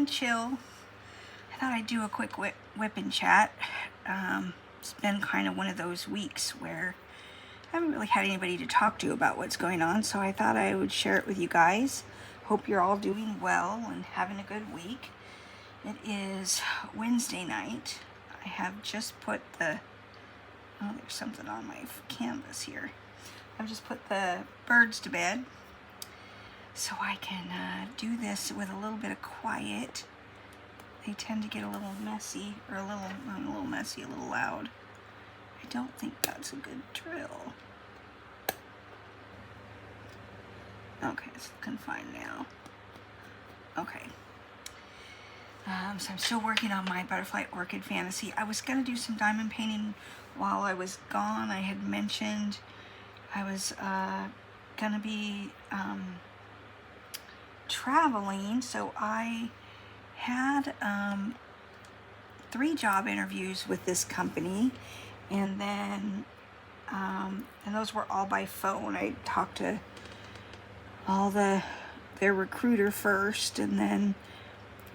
feeling chill. I thought I'd do a quick WIP Chat. It's been kind of one of those weeks where I haven't really had anybody to talk to about what's going on, so I thought I would share it with you guys. Hope you're all doing well and having a good week. It is Wednesday night. I have just put the, oh, there's something on my canvas here. I've just put the birds to bed so I can do this with a little bit of quiet. They tend to get a little messy, or a little messy, a little loud. I don't think that's a good drill. Okay, it's looking fine now. Okay. So I'm still working on my Butterfly Orchid Fantasy. I was going to do some diamond painting while I was gone. I had mentioned I was going to be traveling, so I had 3 job interviews with this company, and then and those were all by phone. I talked to their recruiter first, and then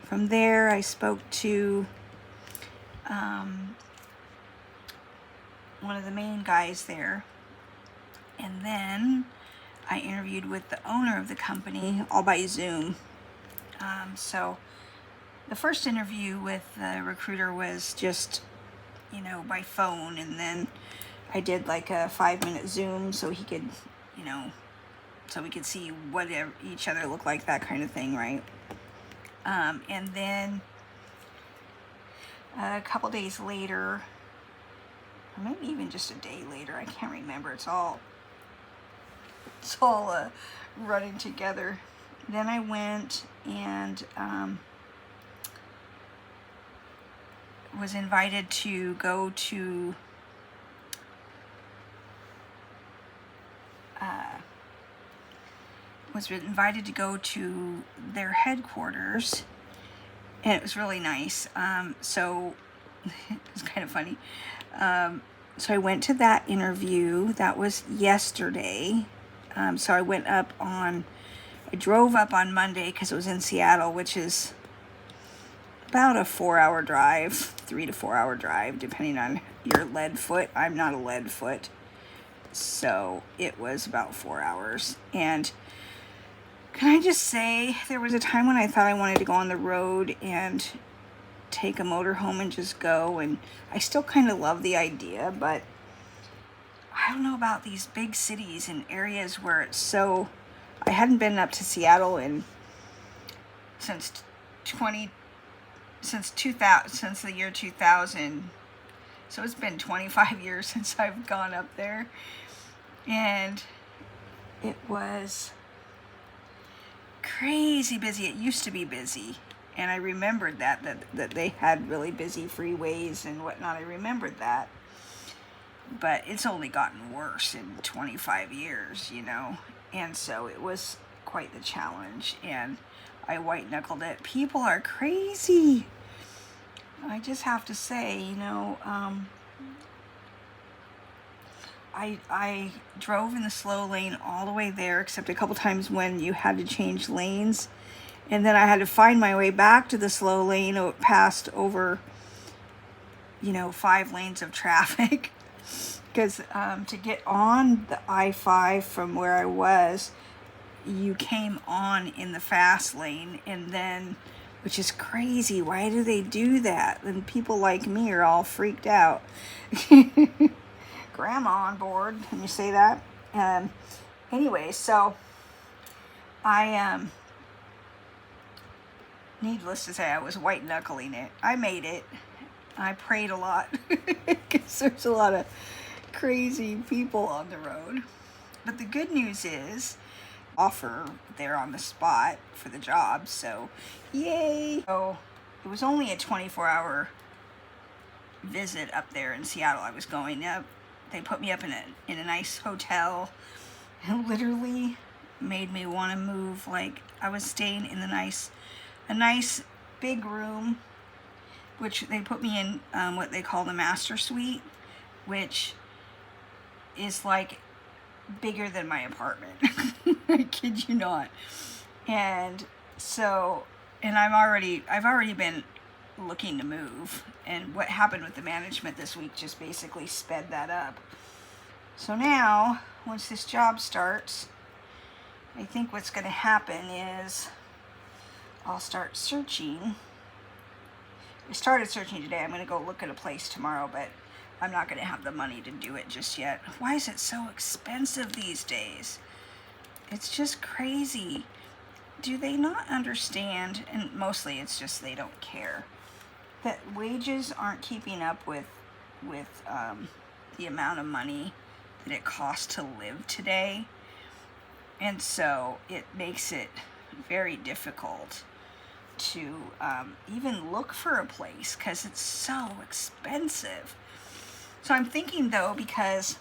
from there I spoke to one of the main guys there, and then I interviewed with the owner of the company, all by Zoom. So the first interview with the recruiter was just, by phone, and then I did like a 5-minute Zoom so he could, so we could see what each other looked like, that kind of thing, right? And then a couple days later, or maybe even just a day later, I can't remember. It's all running together. Then I went and was invited to go to their headquarters, and it was really nice. So it was kind of funny. So I went to that interview. That was yesterday. So I drove up on Monday because it was in Seattle, which is about a 4-hour drive, 3 to 4 hour drive, depending on your lead foot. I'm not a lead foot, so it was about 4 hours. And can I just say, there was a time when I thought I wanted to go on the road and take a motorhome and just go, and I still kind of love the idea, but I don't know about these big cities and areas where it's so. I hadn't been up to Seattle since the year 2000, so it's been 25 years since I've gone up there, and it was crazy busy. It used to be busy, and I remembered that they had really busy freeways and whatnot. I remembered that, but it's only gotten worse in 25 years, and so it was quite the challenge, and I white-knuckled it. People are crazy. I just have to say, I drove in the slow lane all the way there, except a couple times when you had to change lanes, and then I had to find my way back to the slow lane. It passed over, 5 lanes of traffic, because to get on the I-5 from where I was, you came on in the fast lane, and then, which is crazy. Why do they do that? And people like me are all freaked out. Grandma on board, can you say that? Anyway, so I needless to say, I was white knuckling it. I made it. I prayed a lot because there's a lot of crazy people on the road. But the good news is, offer there on the spot for the job, so yay. So it was only a 24-hour visit up there in Seattle. I was going up. They put me up in a nice hotel, and literally made me want to move. Like, I was staying in a nice big room, which they put me in what they call the master suite, which is like bigger than my apartment. I kid you not. And so and I've already been looking to move, and what happened with the management this week just basically sped that up. So now, once this job starts, I think what's going to happen is I'll start searching. I started searching today. I'm going to go look at a place tomorrow, but I'm not going to have the money to do it just yet. Why is it so expensive these days? It's just crazy. Do they not understand, and mostly it's just they don't care, that wages aren't keeping up with the amount of money that it costs to live today? And so it makes it very difficult to even look for a place because it's so expensive. So I'm thinking though, because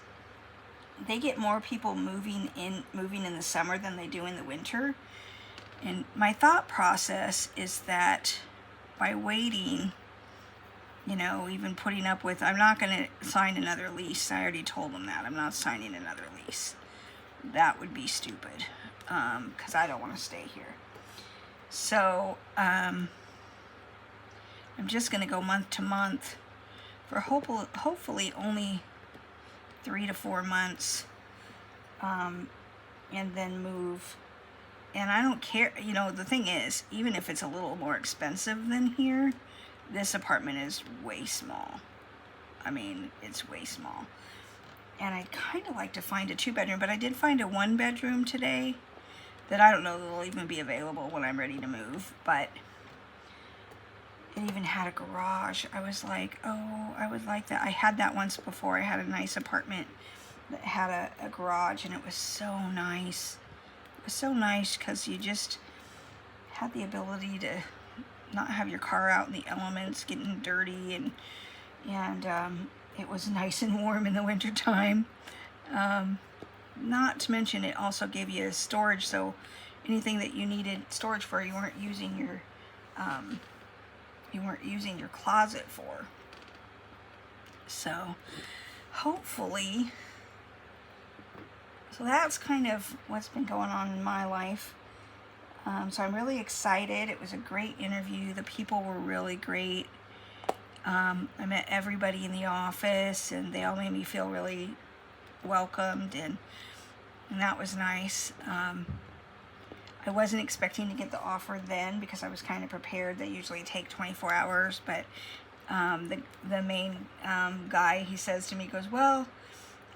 they get more people moving in the summer than they do in the winter, and my thought process is that by waiting, you know, even putting up with, I'm not going to sign another lease. I already told them that I'm not signing another lease. That would be stupid, because I don't want to stay here. So I'm just going to go month to month for hopefully only 3 to 4 months, and then move. And I don't care, you know, the thing is, even if it's a little more expensive than here, this apartment is way small. I mean, it's way small. And I'd kind of like to find a 2-bedroom, but I did find a 1-bedroom today that I don't know that will even be available when I'm ready to move, but it even had a garage. I was like, oh, I would like that. I had that once before. I had a nice apartment that had a garage, and it was so nice. It was so nice because you just had the ability to not have your car out in the elements getting dirty, and it was nice and warm in the wintertime. Not to mention it also gave you storage, so anything that you needed storage for, you weren't using your closet for. So hopefully, so that's kind of what's been going on in my life. So I'm really excited. It was a great interview. The people were really great. I met everybody in the office, and they all made me feel really welcomed, and that was nice. I wasn't expecting to get the offer then because I was kind of prepared. They usually take 24 hours, but the main guy, he says to me, he goes, well,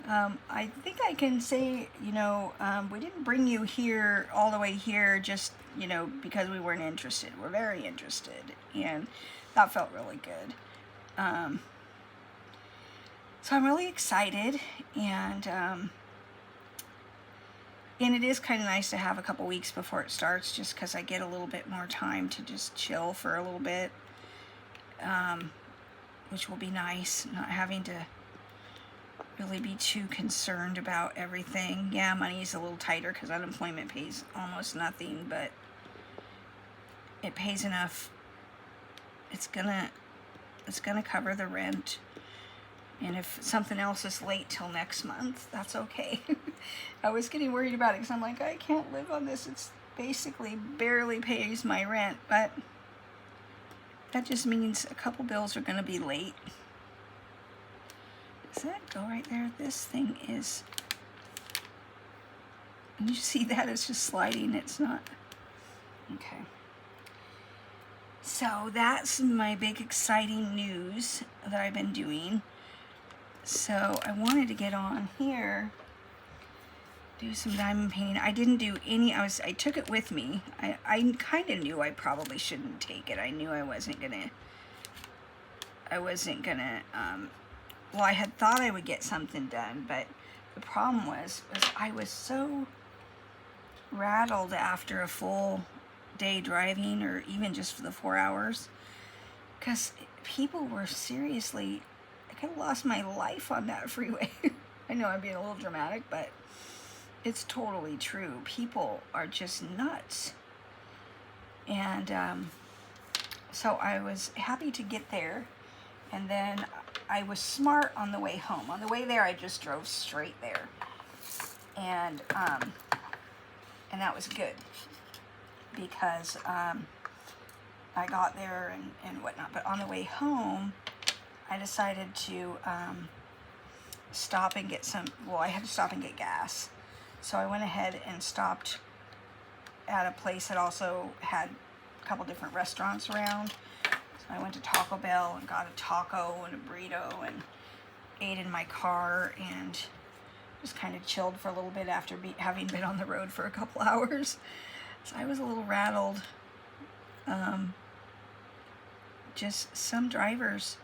I think I can say, you know, we didn't bring you here all the way here just, you know, because we weren't interested. We're very interested, and that felt really good. So I'm really excited, and it is kind of nice to have a couple weeks before it starts, just because I get a little bit more time to just chill for a little bit, which will be nice, not having to really be too concerned about everything. Yeah, money's a little tighter because unemployment pays almost nothing, but it pays enough. It's gonna cover the rent. And if something else is late till next month, that's okay. I was getting worried about it because I'm like, I can't live on this. It's basically barely pays my rent, but that just means a couple bills are going to be late. Does that go right there? This thing is, you see that? It's just sliding. It's not. Okay. So that's my big exciting news that I've been doing. So I wanted to get on here, do some diamond painting. I didn't do any, I took it with me. I kind of knew I probably shouldn't take it. I knew I wasn't gonna, well, I had thought I would get something done, but the problem was I was so rattled after a full day driving, or even just for the 4 hours, because people were seriously, I could have lost my life on that freeway. I know I'm being a little dramatic, but it's totally true. People are just nuts. And so I was happy to get there, and then I was smart on the way home. On the way there, I just drove straight there, and that was good, because I got there and whatnot. But on the way home, I decided to stop and get some, well, I had to stop and get gas. So I went ahead and stopped at a place that also had a couple different restaurants around. So I went to Taco Bell and got a taco and a burrito and ate in my car and just kind of chilled for a little bit after having been on the road for a couple hours. So I was a little rattled. Just some drivers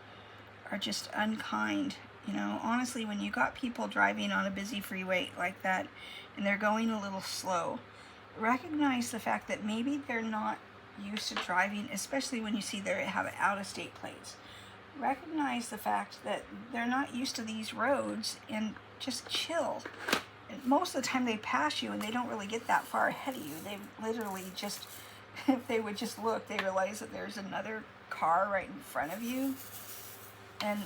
are just unkind. You know, honestly, when you got people driving on a busy freeway like that and they're going a little slow, recognize the fact that maybe they're not used to driving, especially when you see they have out-of-state plates. Recognize the fact that they're not used to these roads and just chill. And most of the time they pass you and they don't really get that far ahead of you. They literally just, if they would just look, they realize that there's another car right in front of you. And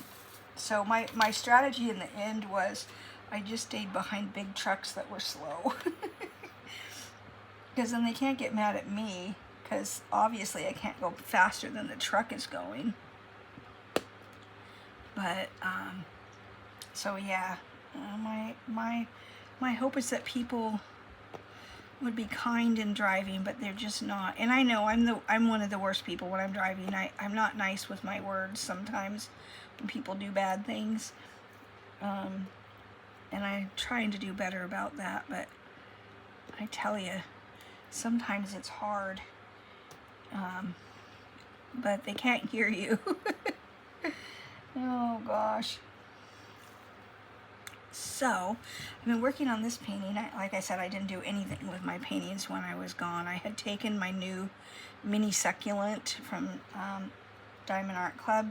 so my strategy in the end was I just stayed behind big trucks that were slow. Because then they can't get mad at me, because obviously I can't go faster than the truck is going. But so yeah, my hope is that people would be kind in driving, but they're just not. And I know I'm one of the worst people when I'm driving. I'm not nice with my words sometimes when people do bad things. And I'm trying to do better about that, but I tell you, sometimes it's hard. But they can't hear you. Oh gosh. So, I've been working on this painting. Like I said, I didn't do anything with my paintings when I was gone. I had taken my new mini succulent from Diamond Art Club,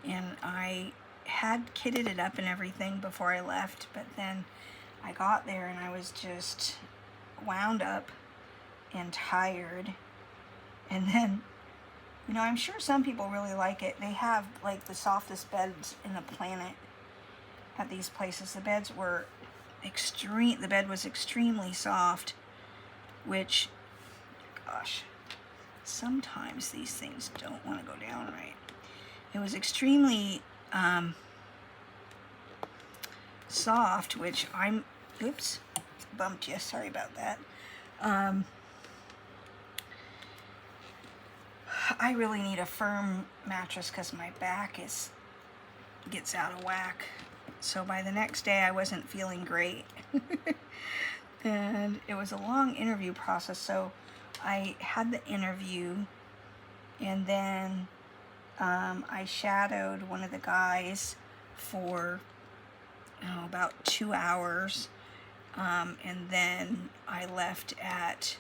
and I had kitted it up and everything before I left, but then I got there and I was just wound up and tired. And then, you know, I'm sure some people really like it. They have like the softest beds in the planet at these places. The bed was extremely soft, which, gosh, sometimes these things don't want to go down right. It was extremely soft, which oops, bumped you, sorry about that. I really need a firm mattress because my back gets out of whack. So by the next day I wasn't feeling great. And it was a long interview process. So I had the interview, and then I shadowed one of the guys for about 2 hours. And then I left at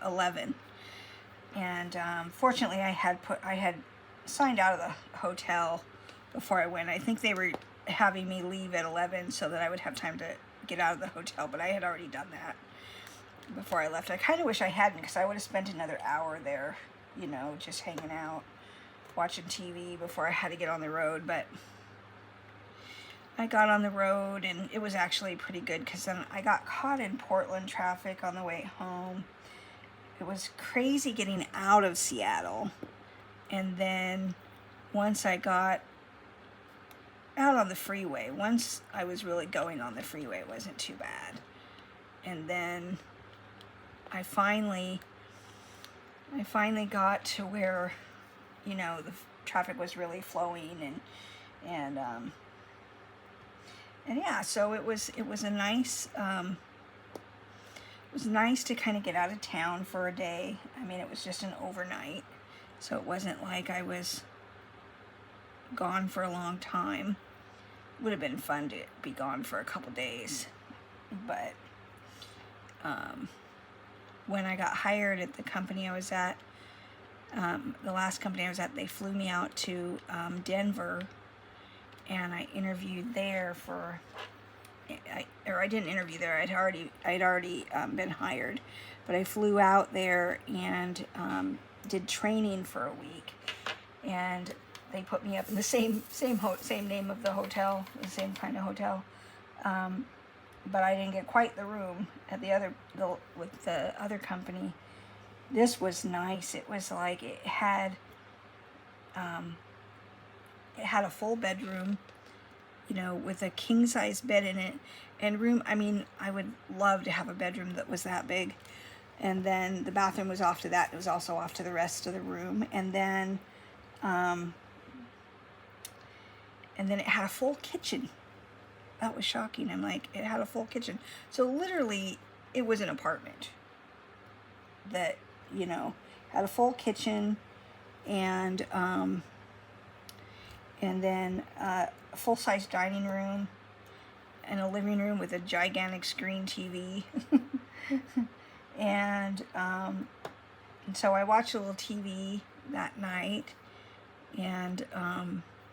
11. And fortunately I had signed out of the hotel before I went. I think they were having me leave at 11 so that I would have time to get out of the hotel, but I had already done that before I left. I kind of wish I hadn't, because I would have spent another hour there, you know, just hanging out, watching TV before I had to get on the road. But I got on the road, and it was actually pretty good, because then I got caught in Portland traffic on the way home. It was crazy getting out of Seattle. And then once I got out on the freeway, once I was really going on the freeway, it wasn't too bad. And then I finally got to where, you know, the traffic was really flowing, and yeah, so it was a nice, it was nice to kind of get out of town for a day. I mean, it was just an overnight, so it wasn't like I was gone for a long time. It would have been fun to be gone for a couple days, but when I got hired at the company I was at, the last company I was at, they flew me out to Denver, and I interviewed there for, I didn't interview there, I'd already been hired, but I flew out there and did training for a week, and they put me up in the same name of the hotel, the same kind of hotel, but I didn't get quite the room at with the other company. This was nice. It was like it had a full bedroom, you know, with a king size bed in it, and room. I mean, I would love to have a bedroom that was that big. And then the bathroom was off to that. It was also off to the rest of the room. And then it had a full kitchen. That was shocking. I'm like, it had a full kitchen. So literally, it was an apartment that, you know, had a full kitchen, and then a full-size dining room and a living room with a gigantic screen TV. And so I watched a little TV that night, and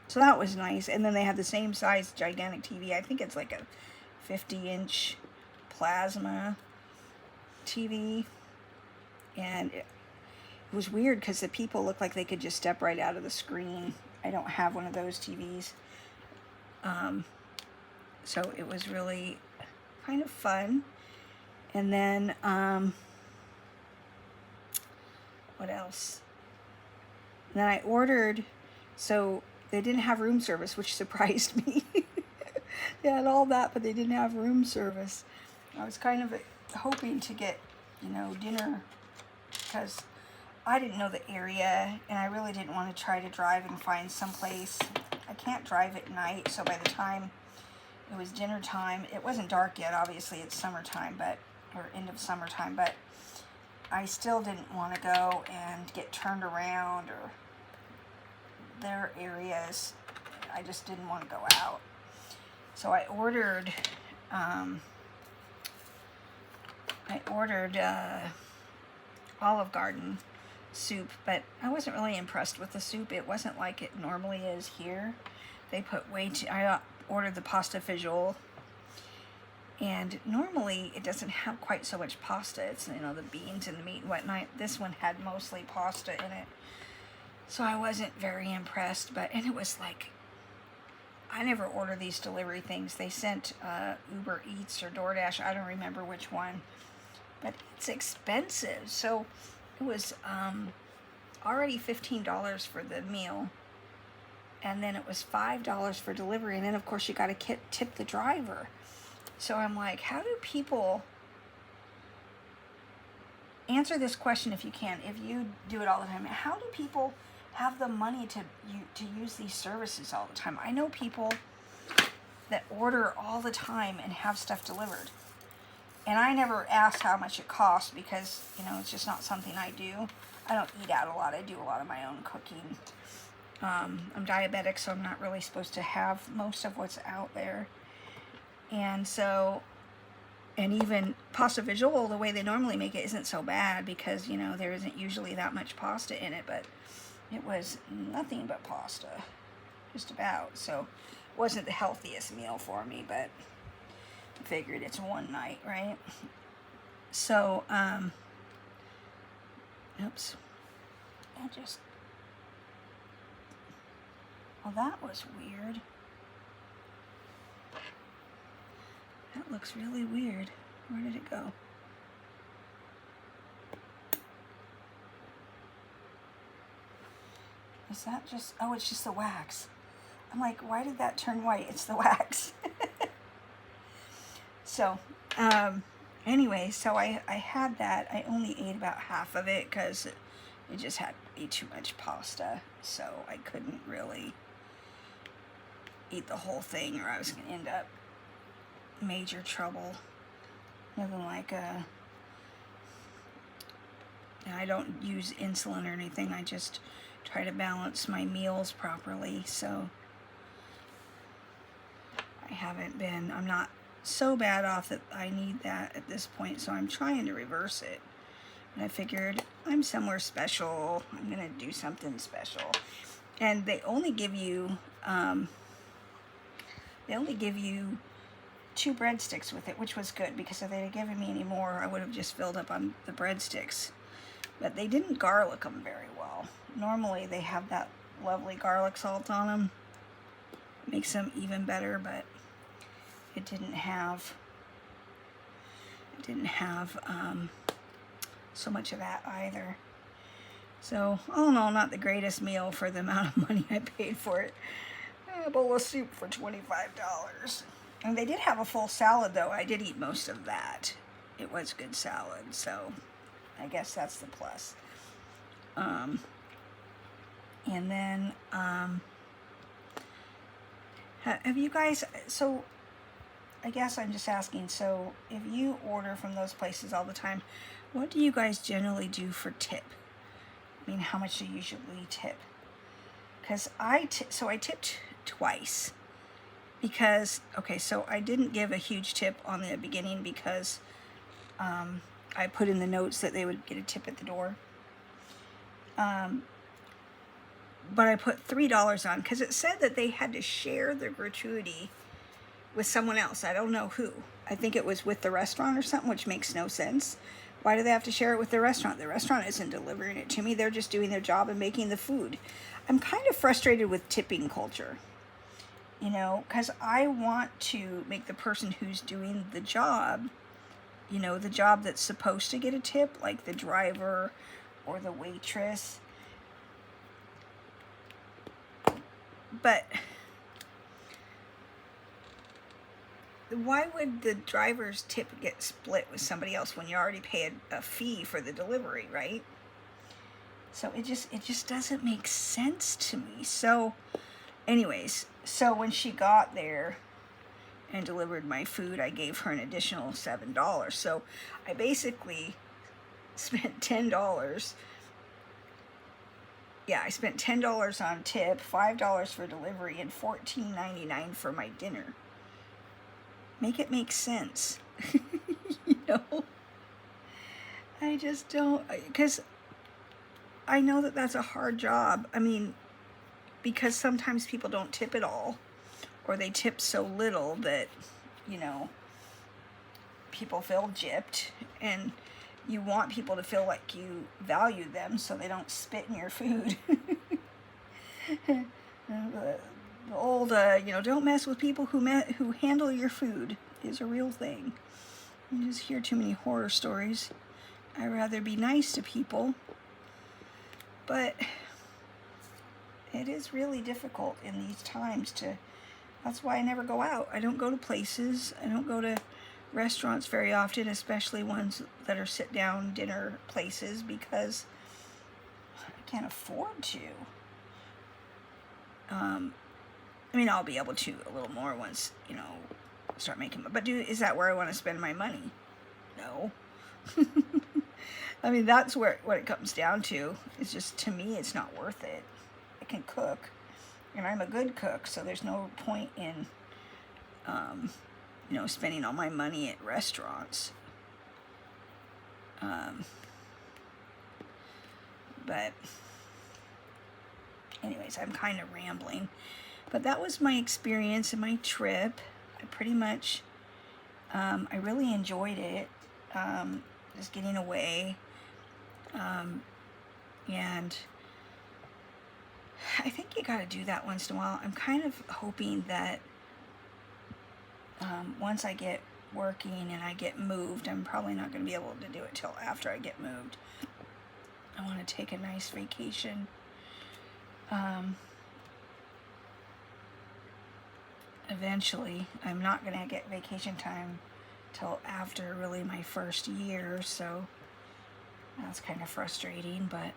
so that was nice. And then they had the same size gigantic TV. I think it's like a 50-inch plasma TV, and it was weird because the people looked like they could just step right out of the screen. I don't have one of those TVs, so it was really kind of fun. And then what else? And then I ordered, so they didn't have room service, which surprised me. They had all that, but they didn't have room service. I was kind of hoping to get, you know, dinner, because I didn't know the area, and I really didn't want to try to drive and find someplace. I can't drive at night, so by the time it was dinner time, it wasn't dark yet, obviously it's summertime, or end of summertime, but I still didn't want to go and get turned around, or their areas. I just didn't want to go out. So I ordered Olive Garden soup, but I wasn't really impressed with the soup. It wasn't like it normally is here. They put I ordered the pasta fagioli, and normally it doesn't have quite so much pasta. It's, you know, the beans and the meat and whatnot. This one had mostly pasta in it, so I wasn't very impressed. And it was like, I never order these delivery things. They sent Uber Eats or DoorDash. I don't remember which one, but it's expensive. So it was already $15 for the meal, and then it was $5 for delivery, and then of course you got to tip the driver. So I'm like, how do people, answer this question if you can, if you do it all the time, how do people have the money to use these services all the time? I know people that order all the time and have stuff delivered, and I never asked how much it costs, because, you know, it's just not something I do. I don't eat out a lot. I do a lot of my own cooking. I'm diabetic, so I'm not really supposed to have most of what's out there. And so, and even pasta fagioli, the way they normally make it, isn't so bad, because, you know, there isn't usually that much pasta in it, but it was nothing but pasta, just about. So it wasn't the healthiest meal for me, but I figured it's one night, right? So, oops, well, that was weird. That looks really weird. Where did it go? Is that just, oh, it's just the wax. I'm like, why did that turn white? It's the wax. So, anyway, so I had that. I only ate about half of it because it just had way too much pasta. So I couldn't really eat the whole thing, or I was going to end up major trouble. Nothing like I don't use insulin or anything. I just try to balance my meals properly. So I'm not so bad off that I need that at this point. So I'm trying to reverse it. And I figured, I'm somewhere special. I'm going to do something special. And they only give you 2 breadsticks with it, which was good, because if they had given me any more, I would have just filled up on the breadsticks. But they didn't garlic them very well. Normally they have that lovely garlic salt on them. It makes them even better, but it didn't have didn't have so much of that either. So, all in all, not the greatest meal for the amount of money I paid for it. A bowl of soup for $25. And they did have a full salad, though. I did eat most of that. It was good salad, so I guess that's the plus. And then, have you guys, so I guess I'm just asking, so if you order from those places all the time, what do you guys generally do for tip? I mean, how much do you usually tip? Because I tipped twice. Because, okay, so I didn't give a huge tip on the beginning because I put in the notes that they would get a tip at the door. But I put $3 on because it said that they had to share the gratuity with someone else. I don't know who. I think it was with the restaurant or something, which makes no sense. Why do they have to share it with the restaurant? The restaurant isn't delivering it to me. They're just doing their job and making the food. I'm kind of frustrated with tipping culture, you know, because I want to make the person who's doing the job, you know, the job that's supposed to get a tip, like the driver or the waitress. But why would the driver's tip get split with somebody else when you already paid a fee for the delivery, right? So it just doesn't make sense to me. So anyways, so when she got there and delivered my food, I gave her an additional $7. So I basically spent $10. Yeah, I spent $10 on tip, $5 for delivery, and $14.99 for my dinner. Make it make sense. You know? I just don't, because I know that that's a hard job. I mean, because sometimes people don't tip at all, or they tip so little that, you know, people feel gypped, and you want people to feel like you value them so they don't spit in your food. The old, you know, don't mess with people who handle your food is a real thing. You just hear too many horror stories. I'd rather be nice to people. But it is really difficult in these times to, that's why I never go out. I don't go to places. I don't go to restaurants very often, especially ones that are sit-down dinner places, because I can't afford to. I mean, I'll be able to a little more once, you know, start making, but is that where I want to spend my money? No. I mean, that's what it comes down to. It's just, to me, it's not worth it. I can cook, and I'm a good cook, so there's no point in, you know, spending all my money at restaurants. But anyways, I'm kind of rambling. But that was my experience and my trip. I pretty much, I really enjoyed it. Just getting away. And I think you got to do that once in a while. I'm kind of hoping that once I get working and I get moved, I'm probably not going to be able to do it till after I get moved. I want to take a nice vacation. Eventually. I'm not going to get vacation time till after really my first year, so that's kind of frustrating, but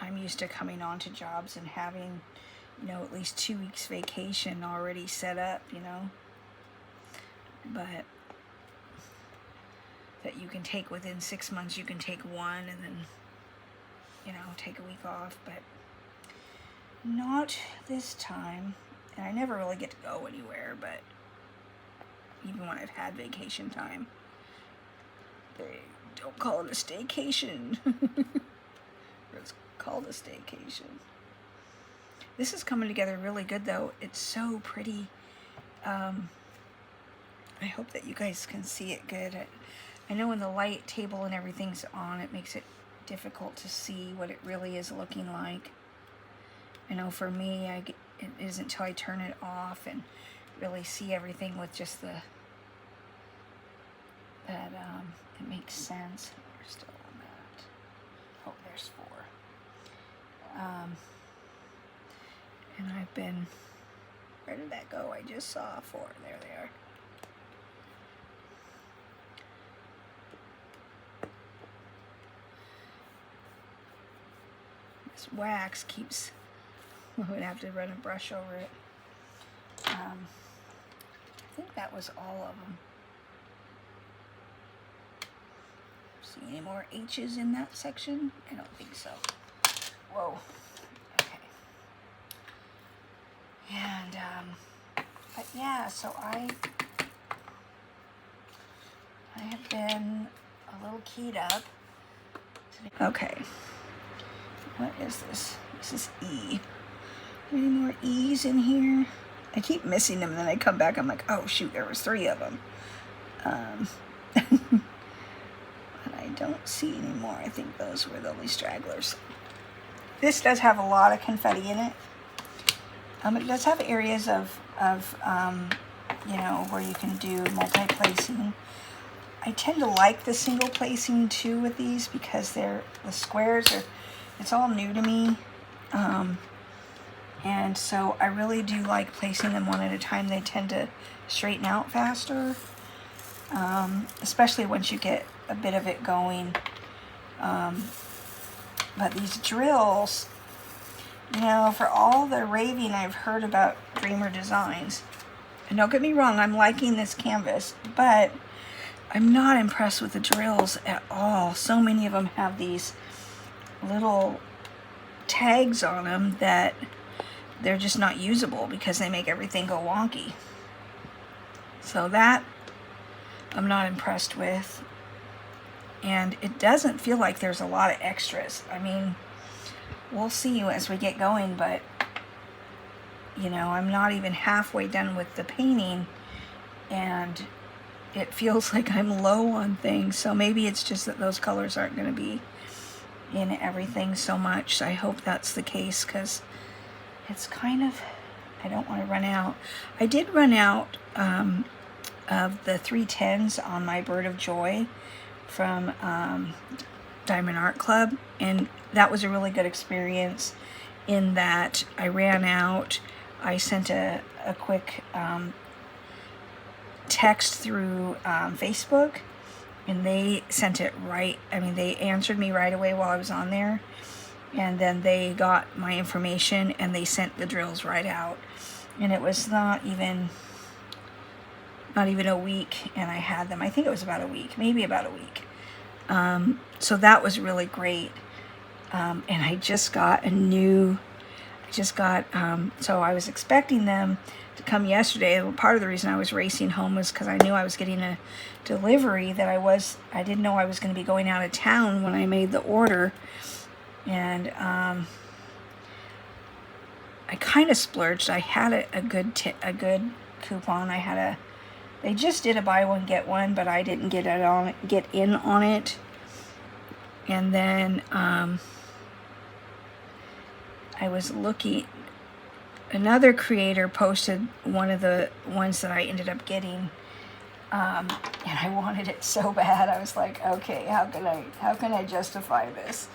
I'm used to coming on to jobs and having, you know, at least 2 weeks vacation already set up, you know, but that you can take within 6 months. You can take one and then, you know, take a week off, but not this time. And I never really get to go anywhere, but even when I've had vacation time, they don't call it a staycation. It's called a staycation. This is coming together really good, though. It's so pretty. I hope that you guys can see it good. I know when the light table and everything's on, it makes it difficult to see what it really is looking like. I know for me, it isn't until I turn it off and really see everything with just the, that it makes sense. We're still on that. Oh, there's 4. And I've been, where did that go? I just saw 4. There they are. This wax keeps, I would have to run a brush over it. I think that was all of them. See any more H's in that section? I don't think so. Whoa. Okay. And, but yeah, so I have been a little keyed up today. Okay. What is this? This is E. Any more E's in here? I keep missing them, and then I come back, I'm like, oh shoot, there was 3 of them. But I don't see any more. I think those were the only stragglers. This does have a lot of confetti in it. It does have areas of you know, where you can do multi-placing. I tend to like the single placing too with these because the squares are, it's all new to me. And so I really do like placing them one at a time. They tend to straighten out faster, especially once you get a bit of it going. But these drills, you know, for all the raving I've heard about Dreamer Designs, and don't get me wrong, I'm liking this canvas, but I'm not impressed with the drills at all. So many of them have these little tags on them that they're just not usable because they make everything go wonky. So that I'm not impressed with. And it doesn't feel like there's a lot of extras. I mean, we'll see as we get going, but you know, I'm not even halfway done with the painting and it feels like I'm low on things. So maybe it's just that those colors aren't going to be in everything so much. I hope that's the case because it's kind of, I don't want to run out. I did run out of the 310s on my Bird of Joy from Diamond Art Club, and that was a really good experience in that I ran out. I sent a quick text through Facebook, and they sent it right. I mean, they answered me right away while I was on there. And then they got my information and they sent the drills right out. And it was not even a week and I had them. I think it was about a week, maybe about a week. So that was really great. And I just got so I was expecting them to come yesterday. And part of the reason I was racing home was because I knew I was getting a delivery that I didn't know I was going to be going out of town when I made the order. And I kind of splurged. I had a good coupon. They just did a buy one get one, but I didn't get in on it. And then I was looking. Another creator posted one of the ones that I ended up getting, and I wanted it so bad. I was like, okay, how can I justify this?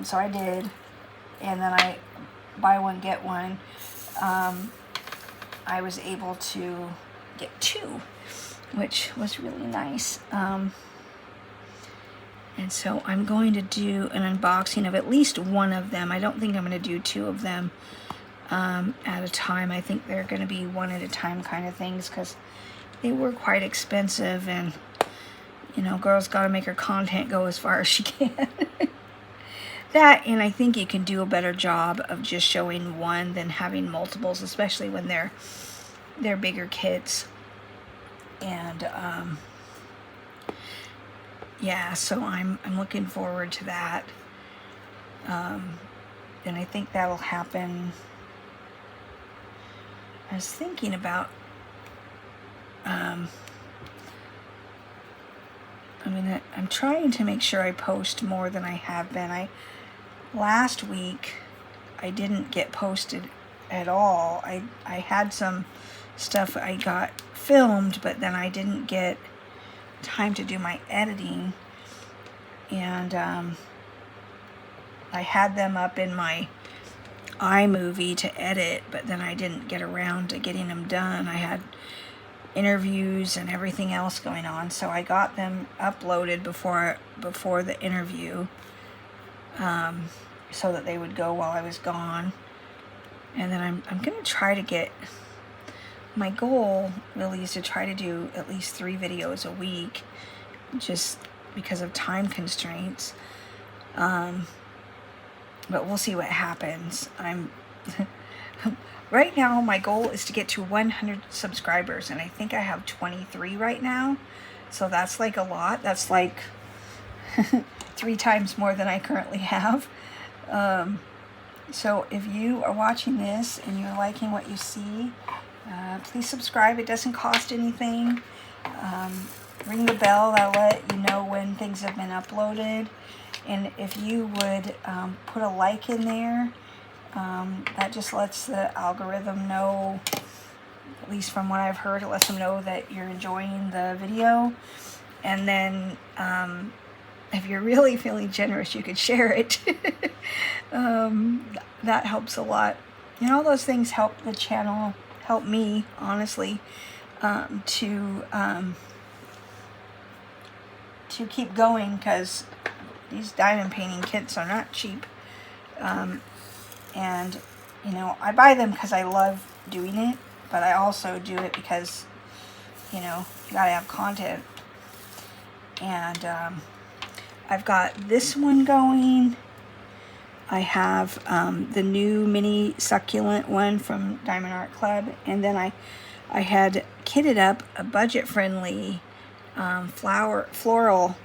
So I did, and then I buy one get one. I was able to get 2, which was really nice. And so I'm going to do an unboxing of at least one of them. I don't think I'm going to do 2 of them at a time. I think they're going to be one at a time kind of things because they were quite expensive, and you know, girl's got to make her content go as far as she can. That, and I think you can do a better job of just showing one than having multiples, especially when they're bigger kits. And yeah, so I'm looking forward to that. And I think that'll happen. I was thinking about I'm trying to make sure I post more than I have been. Last week I didn't get posted at all. I had some stuff I got filmed, but then I didn't get time to do my editing, and I had them up in my iMovie to edit, but then I didn't get around to getting them done. I had interviews and everything else going on, so I got them uploaded before the interview, so that they would go while I was gone. And then I'm gonna try to get, my goal really is to try to do at least 3 videos a week, just because of time constraints. But we'll see what happens. Right now, my goal is to get to 100 subscribers, and I think I have 23 right now. So that's like a lot. That's like 3 times more than I currently have. So if you are watching this and you're liking what you see, please subscribe. It doesn't cost anything. Ring the bell. That'll let you know when things have been uploaded. And if you would put a like in there, that just lets the algorithm know, at least from what I've heard, it lets them know that you're enjoying the video. And then if you're really feeling generous, you could share it. That helps a lot. And all those things help the channel, help me, honestly, to keep going, because these diamond painting kits are not cheap. And, you know, I buy them because I love doing it, but I also do it because, you know, you gotta have content. And I've got this one going. I have the new mini succulent one from Diamond Art Club. And then I had kitted up a budget-friendly floral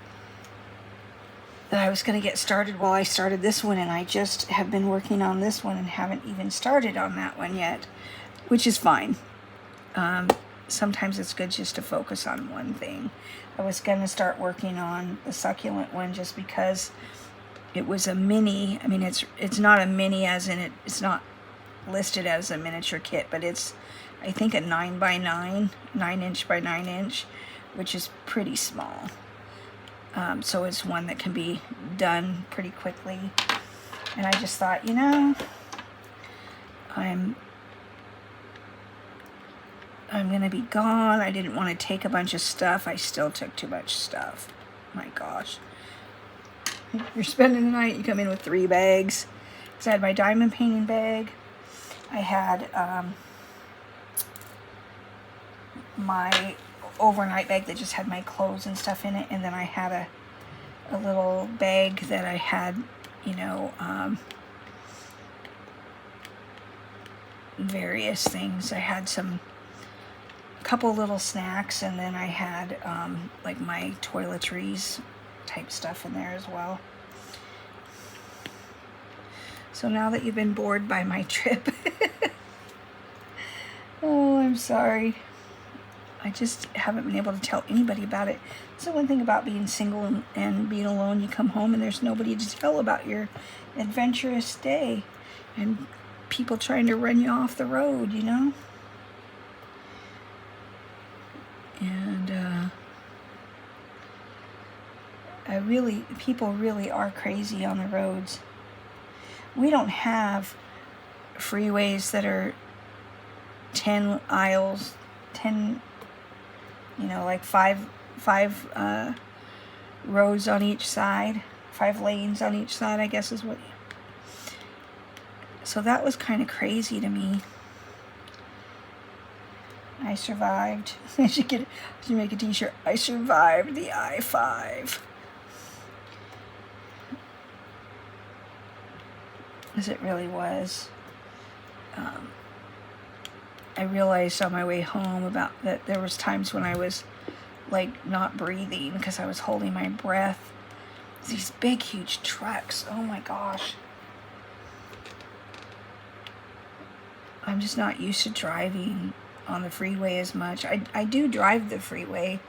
that I was going to get started while I started this one, and I just have been working on this one and haven't even started on that one yet, which is fine. Sometimes it's good just to focus on one thing. I was going to start working on the succulent one just because it was a mini. I mean, it's not a mini as in it's not listed as a miniature kit, but it's, I think, a 9 by 9, 9-inch by 9-inch, which is pretty small. So it's one that can be done pretty quickly. And I just thought, you know, I'm gonna be gone. I didn't want to take a bunch of stuff. I still took too much stuff. My gosh. You're spending the night, you come in with 3 bags. So I had my diamond painting bag. I had my overnight bag that just had my clothes and stuff in it, and then I had a little bag that I had, you know, various things. I had a couple little snacks, and then I had like my toiletries type stuff in there as well. So now that you've been bored by my trip, oh, I'm sorry. I just haven't been able to tell anybody about it. So one thing about being single and being alone, you come home and there's nobody to tell about your adventurous day, and people trying to run you off the road, you know? And people really are crazy on the roads. We don't have freeways that are 10 aisles, 10, you know, like five rows on each side, 5 lanes on each side, I guess is what. So that was kind of crazy to me. I survived. I should make a t-shirt. I survived the I-5. As it really was. I realized on my way home about that there was times when I was like not breathing because I was holding my breath. These big, huge trucks. Oh my gosh. I'm just not used to driving on the freeway as much. I do drive the freeway,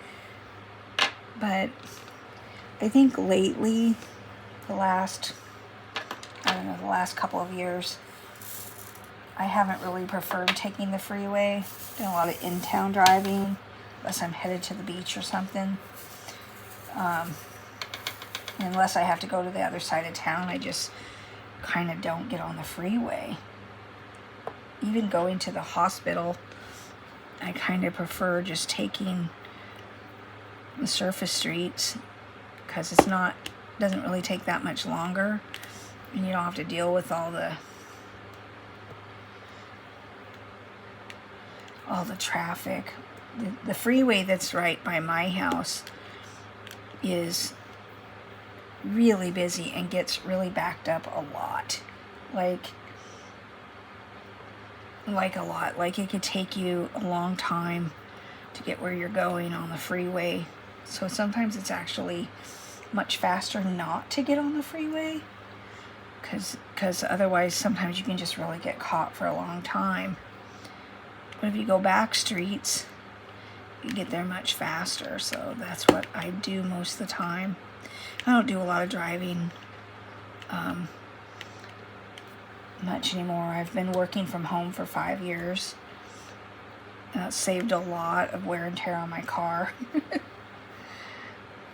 but I think lately, the last couple of years, I haven't really preferred taking the freeway. Done a lot of in-town driving, unless I'm headed to the beach or something. Unless I have to go to the other side of town, I just kind of don't get on the freeway. Even going to the hospital, I kind of prefer just taking the surface streets because doesn't really take that much longer, and you don't have to deal with all the traffic. The freeway that's right by my house is really busy and gets really backed up a lot. Like a lot. Like it could take you a long time to get where you're going on the freeway. So sometimes it's actually much faster not to get on the freeway, because otherwise sometimes you can just really get caught for a long time. But if you go back streets, you get there much faster. So that's what I do most of the time. I don't do a lot of driving much anymore. I've been working from home for 5 years. And that saved a lot of wear and tear on my car.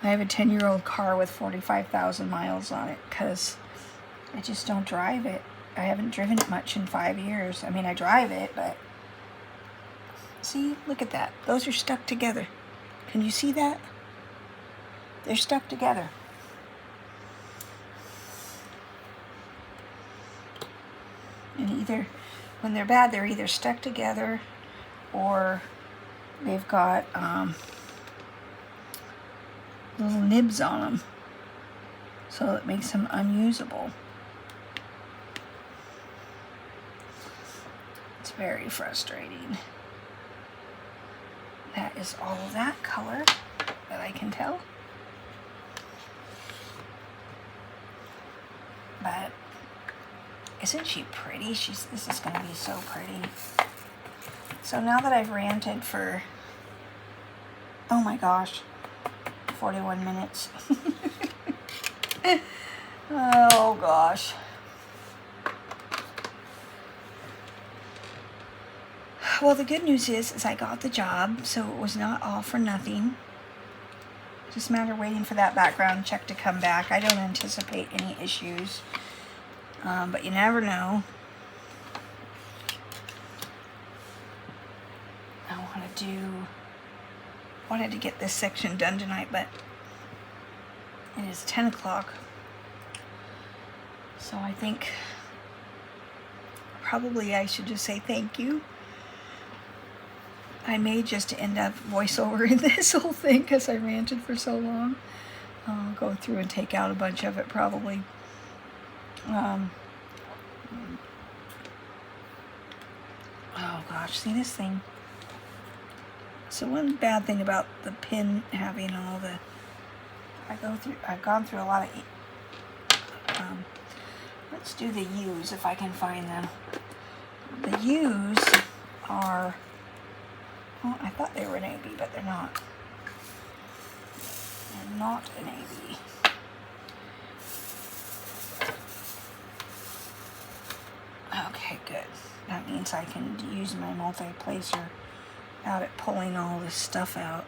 I have a 10-year-old car with 45,000 miles on it because I just don't drive it. I haven't driven it much in 5 years. I mean, I drive it, but see, look at that. Those are stuck together. Can you see that? They're stuck together. And when they're bad, they're either stuck together or they've got little nibs on them, so it makes them unusable. It's very frustrating. That is all of that color that I can tell. But isn't she pretty? This is going to be so pretty. So now that I've ranted for, oh my gosh, 41 minutes. Oh gosh. Well, the good news is I got the job, so it was not all for nothing. Just a matter of waiting for that background check to come back. I don't anticipate any issues, but you never know. Wanted to get this section done tonight, but it is 10 o'clock. So I think probably I should just say thank you. I may just end up voiceovering this whole thing because I ranted for so long. I'll go through and take out a bunch of it probably. Oh gosh, see this thing? So one bad thing about the pin having all the, I've gone through a lot of, let's do the U's if I can find them. The U's are, well, I thought they were an AB, but they're not. They're not an AB. Okay, good. That means I can use my multi-placer out at pulling all this stuff out.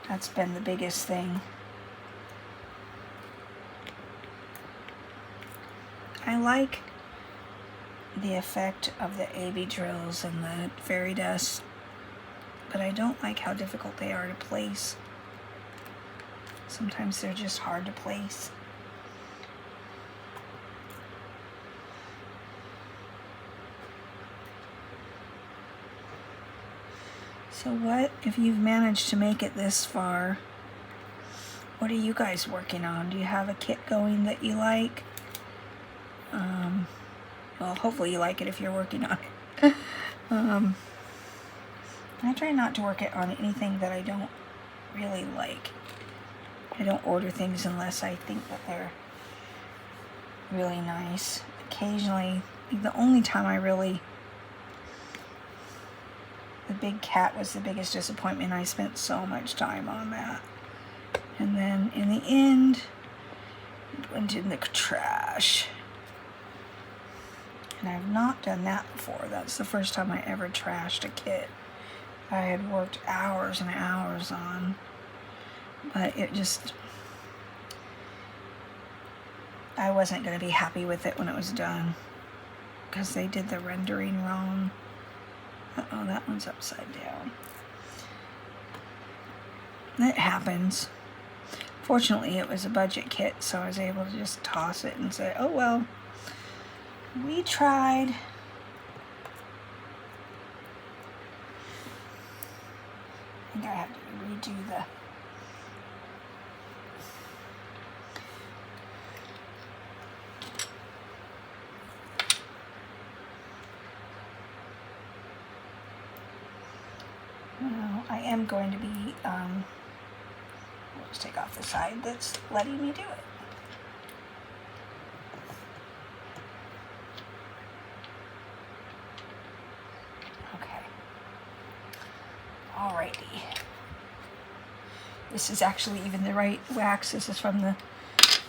That's been the biggest thing. I like the effect of the AB drills and the fairy dust, but I don't like how difficult they are to place. Sometimes they're just hard to place. So what, if you've managed to make it this far, what are you guys working on? Do you have a kit going that you like? Well, hopefully you like it if you're working on it. I try not to work it on anything that I don't really like. I don't order things unless I think that they're really nice. Occasionally, the only time I really, the big cat was the biggest disappointment. I spent so much time on that. And then in the end, it went in the trash. And I've not done that before. That's the first time I ever trashed a kit I had worked hours and hours on. But it just, I wasn't going to be happy with it when it was done, because they did the rendering wrong. Uh-oh, that one's upside down. It happens. Fortunately, it was a budget kit, so I was able to just toss it and say, oh well, we tried. I think I have to redo the I am going to be, I'll just take off the side that's letting me do it. Okay. Alrighty. This is actually even the right wax. This is from the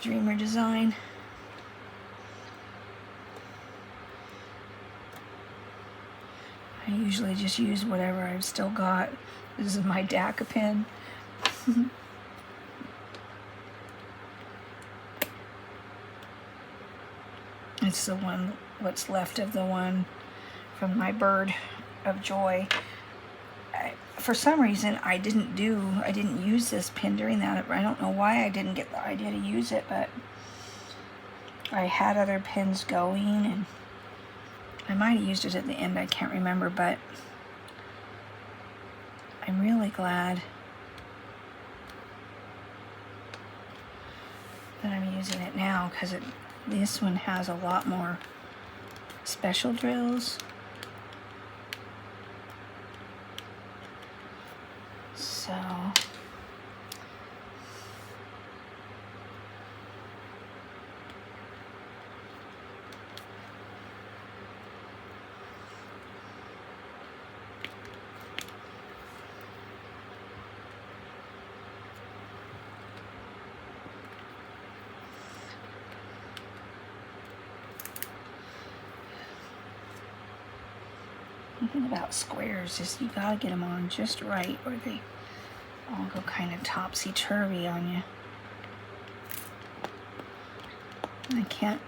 Dreamer design. I usually just use whatever I've still got. This is my DACA pen. It's the one, what's left of the one from my Bird of Joy. For some reason, I didn't use this pen during that. I don't know why I didn't get the idea to use it, but I had other pens going, and I might have used it at the end, I can't remember, but I'm really glad that I'm using it now, because this one has a lot more special drills. So the thing about squares is you gotta get them on just right, or they all go kind of topsy-turvy on you. I can't.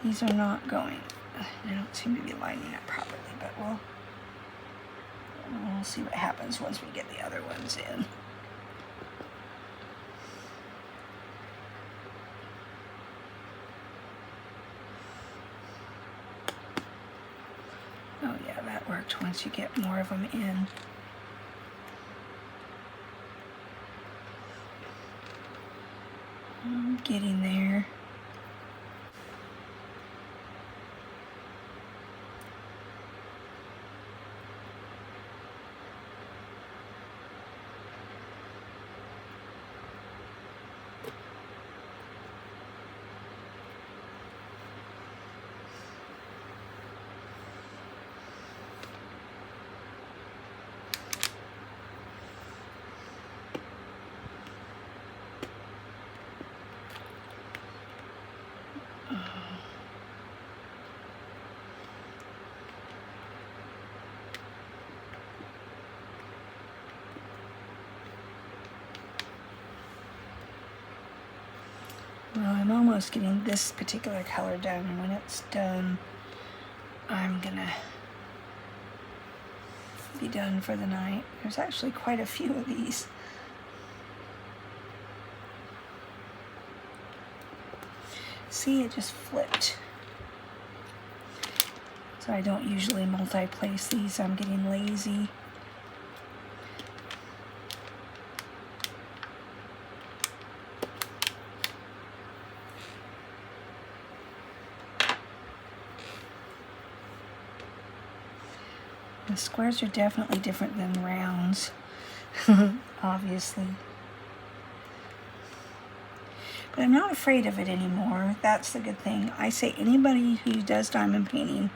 These are not going. They don't seem to be lining up properly, but we'll see what happens once we get the other ones in. Oh yeah, that worked once you get more of them in. I'm getting there. Well, I'm almost getting this particular color done, and when it's done, I'm gonna be done for the night. There's actually quite a few of these. See, it just flipped. So I don't usually multi-place these. I'm getting lazy. The squares are definitely different than rounds, obviously. But I'm not afraid of it anymore. That's the good thing. I say anybody who does diamond painting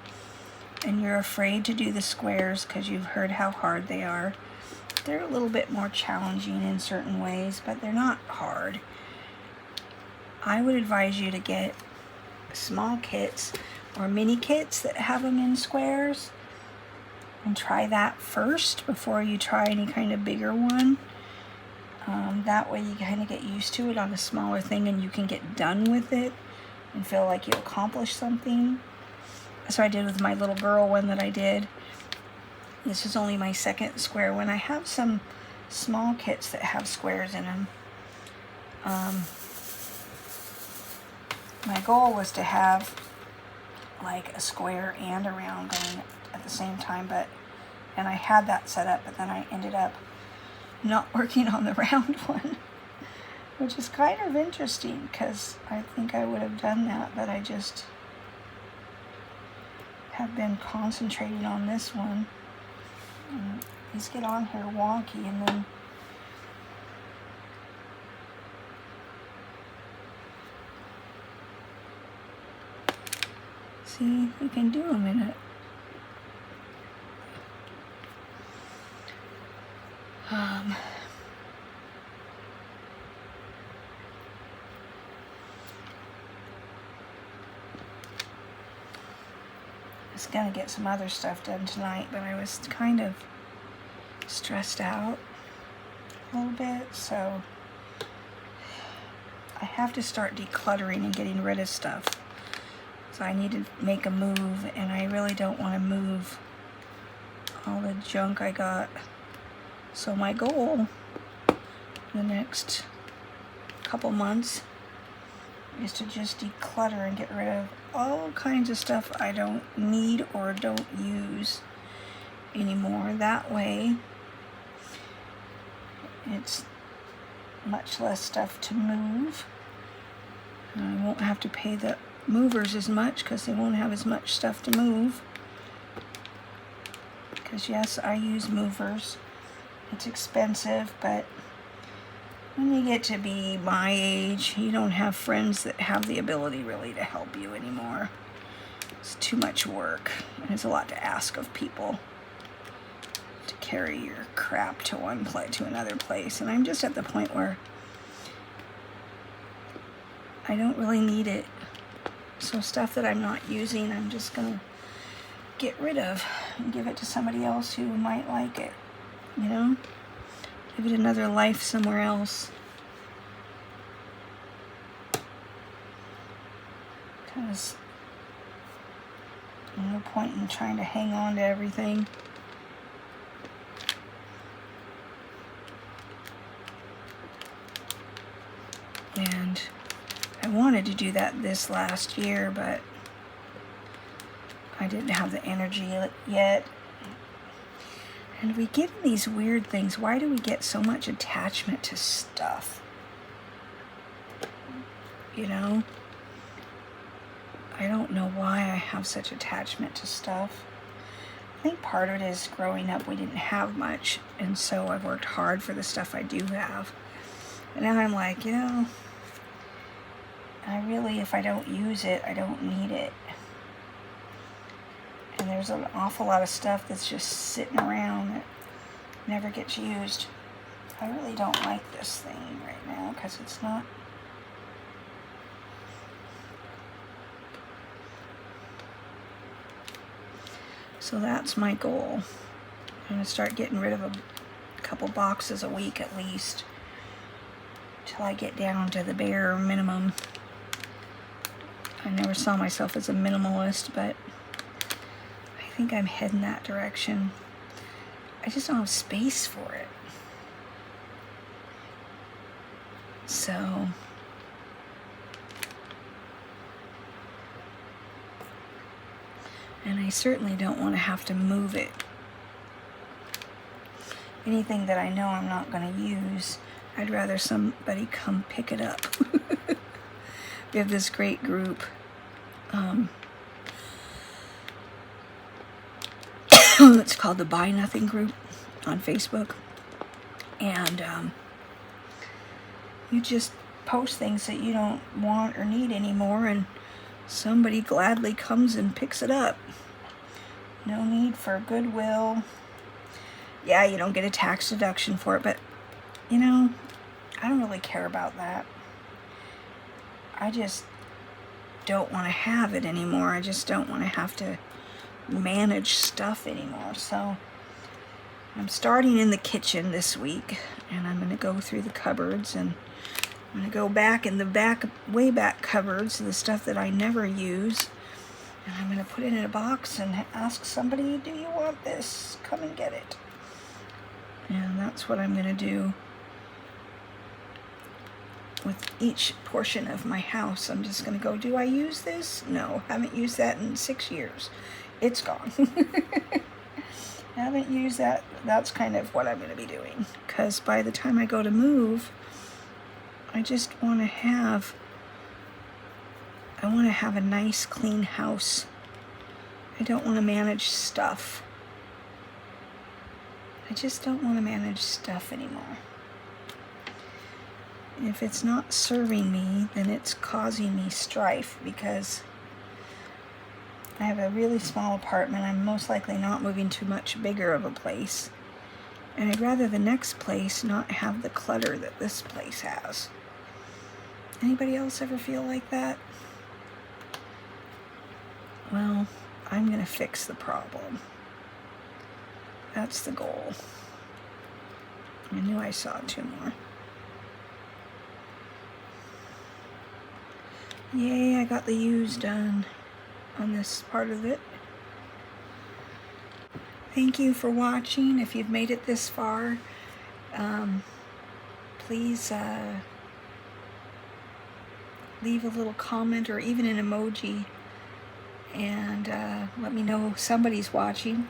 and you're afraid to do the squares because you've heard how hard they are, They're a little bit more challenging in certain ways, but they're not hard. I would advise you to get small kits or mini kits that have them in squares and try that first before you try any kind of bigger one. That way you kind of get used to it on a smaller thing and you can get done with it and feel like you accomplished something. So I did with my little girl one that I did. This is only my second square one. I have some small kits that have squares in them. My goal was to have like a square and a round going at the same time, and I had that set up, but then I ended up not working on the round one, which is kind of interesting because I think I would have done that, but I just have been concentrating on this one. These get on here wonky, and then see, you can do them in it. I was gonna get some other stuff done tonight, but I was kind of stressed out a little bit, so I have to start decluttering and getting rid of stuff. So I need to make a move, and I really don't want to move all the junk I got. So my goal in the next couple months is to just declutter and get rid of all kinds of stuff I don't need or don't use anymore. That way it's much less stuff to move. I won't have to pay the movers as much because they won't have as much stuff to move. Because yes, I use movers. It's expensive, but when you get to be my age, you don't have friends that have the ability really to help you anymore. It's too much work, and it's a lot to ask of people to carry your crap to one place to another place. And I'm just at the point where I don't really need it. So stuff that I'm not using, I'm just gonna get rid of and give it to somebody else who might like it, you know? Give it another life somewhere else. Because there's no point in trying to hang on to everything. And I wanted to do that this last year, but I didn't have the energy yet. And we get these weird things. Why do we get so much attachment to stuff? You know? I don't know why I have such attachment to stuff. I think part of it is growing up we didn't have much, and so I've worked hard for the stuff I do have. And now I'm like, you know, I really, if I don't use it, I don't need it. And there's an awful lot of stuff that's just sitting around that never gets used. I really don't like this thing right now because it's not. So that's my goal. I'm going to start getting rid of a couple boxes a week at least till I get down to the bare minimum. I never saw myself as a minimalist, but I think I'm heading that direction. I just don't have space for it. So and I certainly don't want to have to move it. Anything that I know I'm not going to use, I'd rather somebody come pick it up. We have this great group. It's called the Buy Nothing group on Facebook. And you just post things that you don't want or need anymore, and somebody gladly comes and picks it up. No need for goodwill. Yeah, you don't get a tax deduction for it, but you know, I don't really care about that. I just don't want to have it anymore. I just don't want to have to manage stuff anymore. So I'm starting in the kitchen this week, and I'm going to go through the cupboards, and I'm going to go back in the way back cupboards, the stuff that I never use, and I'm going to put it in a box and ask somebody, do you want this? Come and get it. And that's what I'm going to do with each portion of my house. I'm just going to go, do I use this? No, haven't used that in 6 years. It's gone. Haven't used that. That's kind of what I'm going to be doing, because by the time I go to move, I just want to have a nice clean house. I don't want to manage stuff. I just don't want to manage stuff anymore. If it's not serving me, then it's causing me strife, because I have a really small apartment. I'm most likely not moving to much bigger of a place. And I'd rather the next place not have the clutter that this place has. Anybody else ever feel like that? Well, I'm going to fix the problem. That's the goal. I knew I saw 2 more. Yay, I got the U's done on this part of it. Thank you for watching. If you've made it this far, please leave a little comment or even an emoji, and let me know somebody's watching.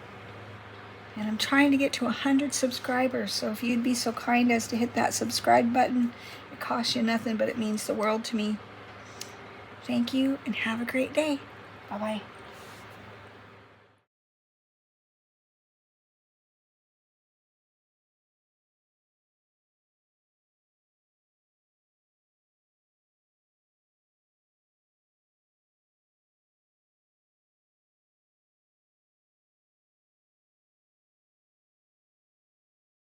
And I'm trying to get to 100 subscribers, so if you'd be so kind as to hit that subscribe button. It costs you nothing, but it means the world to me. Thank you, and have a great day. Bye-bye.